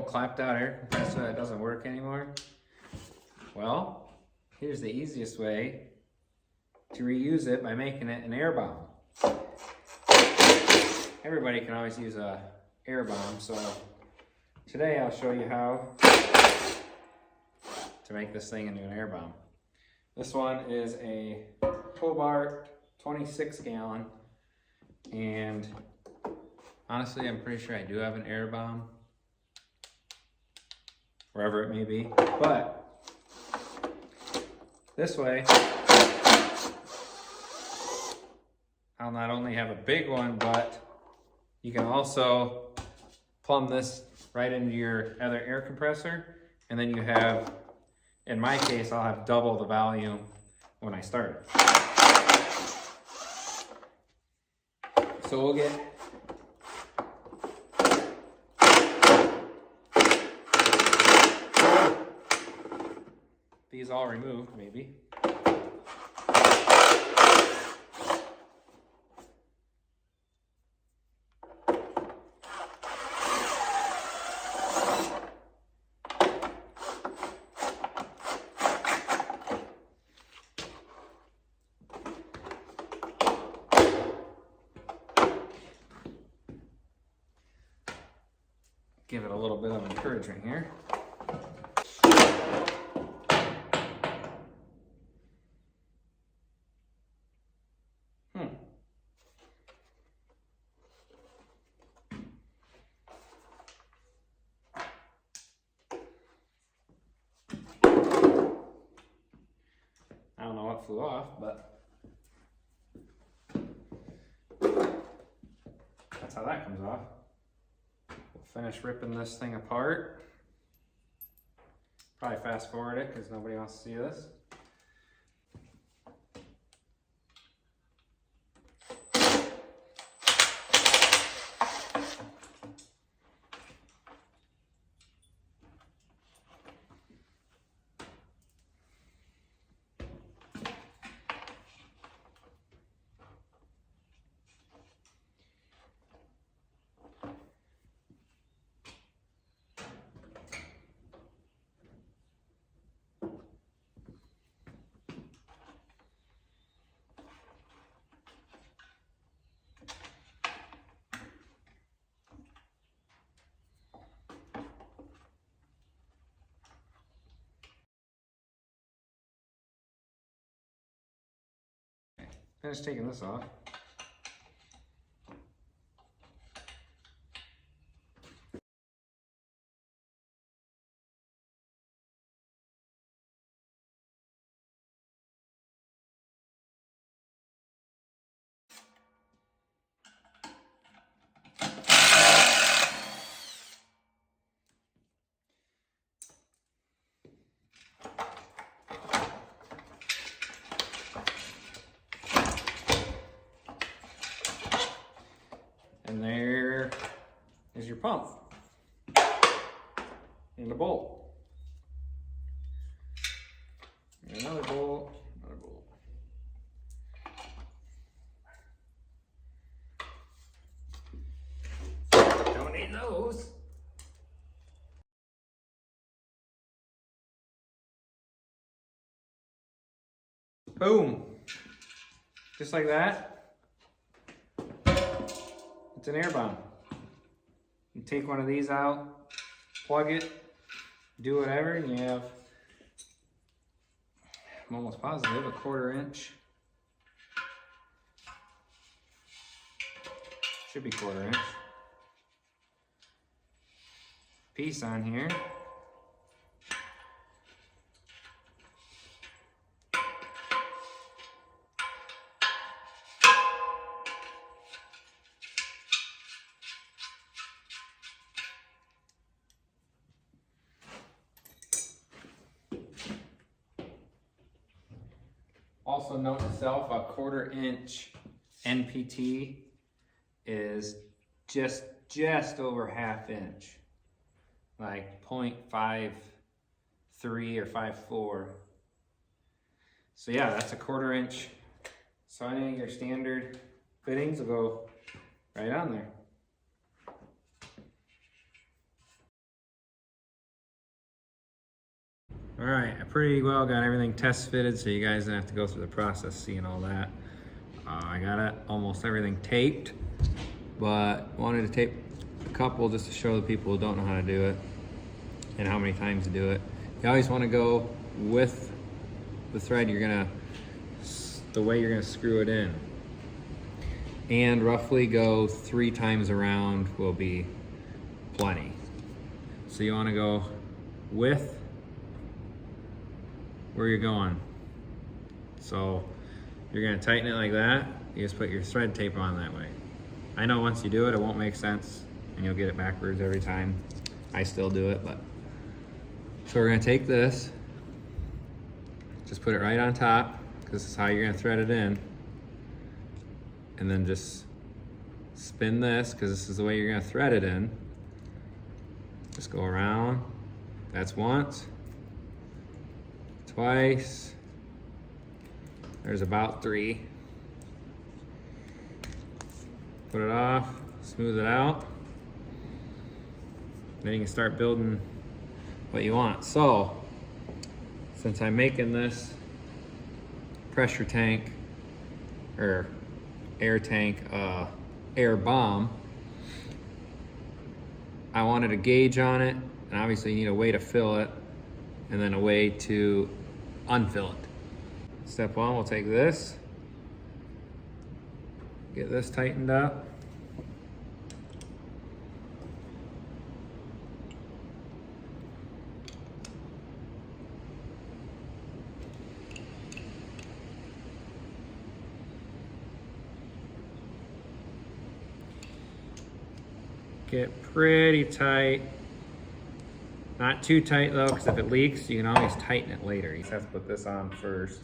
clapped out air compressor that doesn't work anymore? Well, here's the easiest way to reuse it by making it an air bomb. Everybody can always use a air bomb, so today I'll show you how to make this thing into an air bomb. This one is a Hobart 26 gallon, and honestly I'm pretty sure I do have an air bomb wherever it may be, but this way I'll not only have a big one, but you can also plumb this right into your other air compressor, and then you have, in my case, I'll have double the volume when I start it. So we'll get these all removed, maybe. Give it a little bit of encouragement here. I don't know what flew off, but that's how that comes off. We'll finish ripping this thing apart. Probably fast forward it because nobody wants to see this. Finish taking this off. And there is your pump and a bolt. And another bolt, another bolt. Don't need those. Boom. Just like that. It's an air bomb. You take one of these out, plug it, do whatever, and you have, I'm almost positive, a 1/4 inch. Should be 1/4 inch. Piece on here. Also note to self, a 1/4 inch NPT is just over 1/2 inch, like 0.53 or 0.54. So yeah, that's a 1/4 inch. So any of your standard fittings will go right on there. All right, I pretty well got everything test fitted, so you guys don't have to go through the process seeing all that. I got it, almost everything taped, but wanted to tape a couple just to show the people who don't know how to do it and how many times to do it. You always want to go with the thread the way you're gonna screw it in. And roughly go 3 times around will be plenty. So you want to go with where you're going. So you're gonna tighten it like that. You just put your thread tape on that way. I know once you do it, it won't make sense and you'll get it backwards every time. I still do it, but. So we're gonna take this, just put it right on top, because this is how you're gonna thread it in. And then just spin this, because this is the way you're gonna thread it in. Just go around. That's once, twice. There's about 3. Put it off, smooth it out. Then you can start building what you want. So, since I'm making this pressure tank, or air tank, air bomb, I wanted a gauge on it, and obviously you need a way to fill it, and then a way to unfill it. Step 1, we'll take this, get this tightened up. Get pretty tight. Not too tight though, because if it leaks, you can always tighten it later. You just have to put this on first.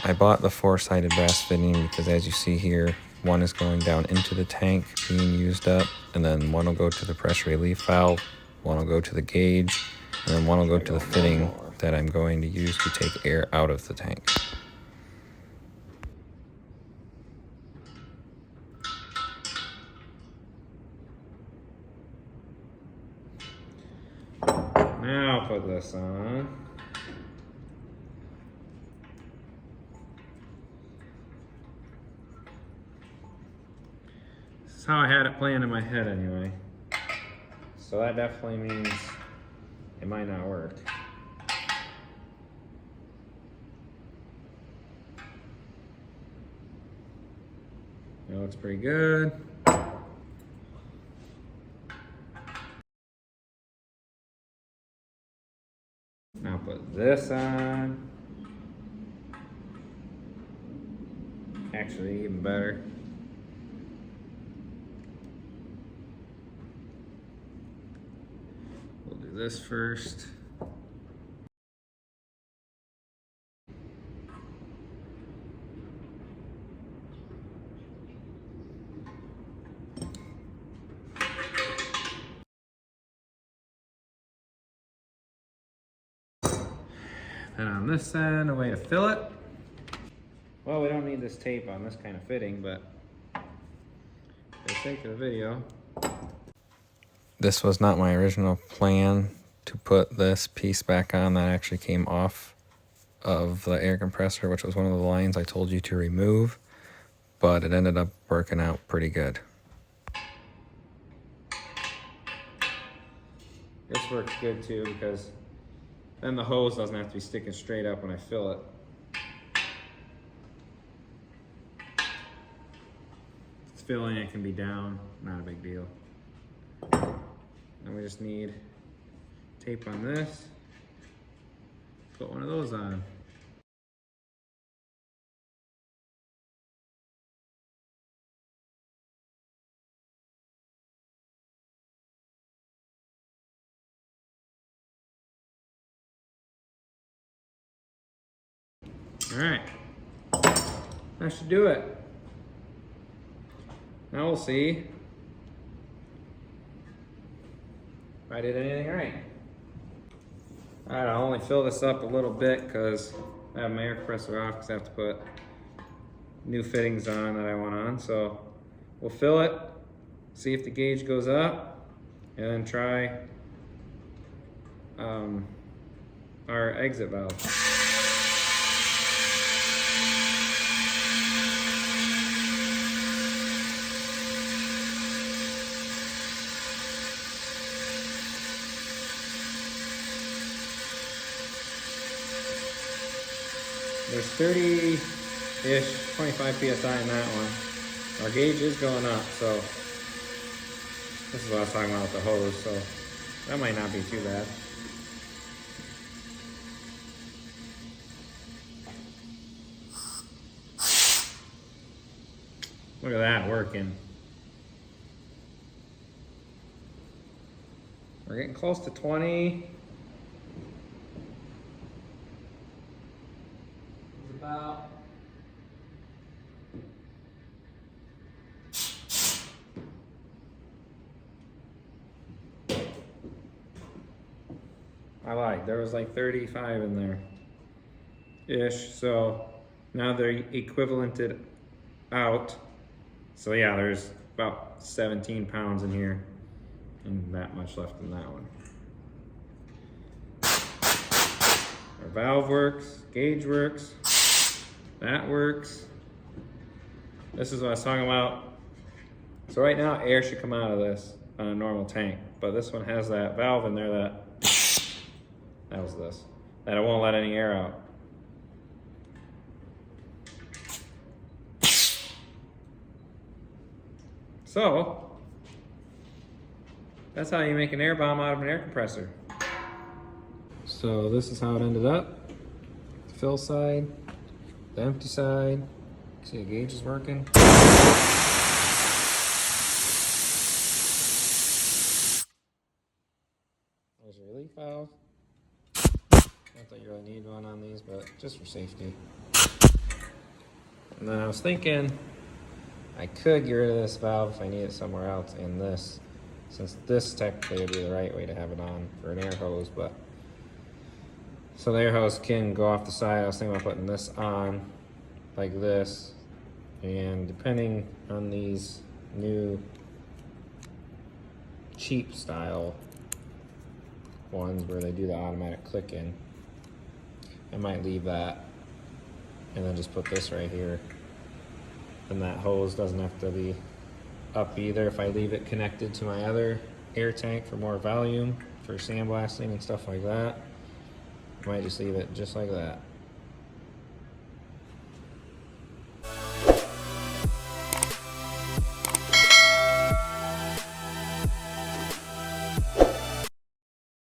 I bought the 4-sided brass fitting because, as you see here, one is going down into the tank being used up, and then one will go to the pressure relief valve, one will go to the gauge, and then one will go to the fitting that I'm going to use to take air out of the tank. Now I'll put this on. This is how I had it planned in my head anyway. So that definitely means it might not work. It looks pretty good. Now put this on. Actually, even better. We'll do this first. And on this end, a way to fill it. Well, we don't need this tape on this kind of fitting, but for the sake of the video. This was not my original plan to put this piece back on that actually came off of the air compressor, which was one of the lines I told you to remove, but it ended up working out pretty good. This works good too, because then the hose doesn't have to be sticking straight up when I fill it. It's filling, it can be down, not a big deal. Then we just need tape on this. Put one of those on. All right, that should do it. Now we'll see if I did anything right. All right, I'll only fill this up a little bit because I have my air compressor off because I have to put new fittings on that I want on. So we'll fill it, see if the gauge goes up, and then try our exit valve. There's 30-ish, 25 PSI in that one. Our gauge is going up, so this is what I was talking about with the hose, so that might not be too bad. Look at that working. We're getting close to 20. It's about I lied. There was like 35 in there ish. So now they're equivalented out. So yeah, there's about 17 pounds in here and that much left in that one. Our valve works, gauge works, that works. This is what I was talking about. So right now air should come out of this on a normal tank, but this one has that valve in there that it won't let any air out. So that's how you make an air bomb out of an air compressor. So this is how it ended up. The fill side, the empty side. See the gauge is working. There's your relief valve. Not that you really need one on these, but just for safety. And then I was thinking I could get rid of this valve if I need it somewhere else in this, since this technically would be the right way to have it on for an air hose, but so the air hose can go off the side. I was thinking about putting this on like this, and depending on these new cheap style ones where they do the automatic click in, I might leave that and then just put this right here. And that hose doesn't have to be up either if I leave it connected to my other air tank for more volume, for sandblasting and stuff like that. I might just leave it just like that.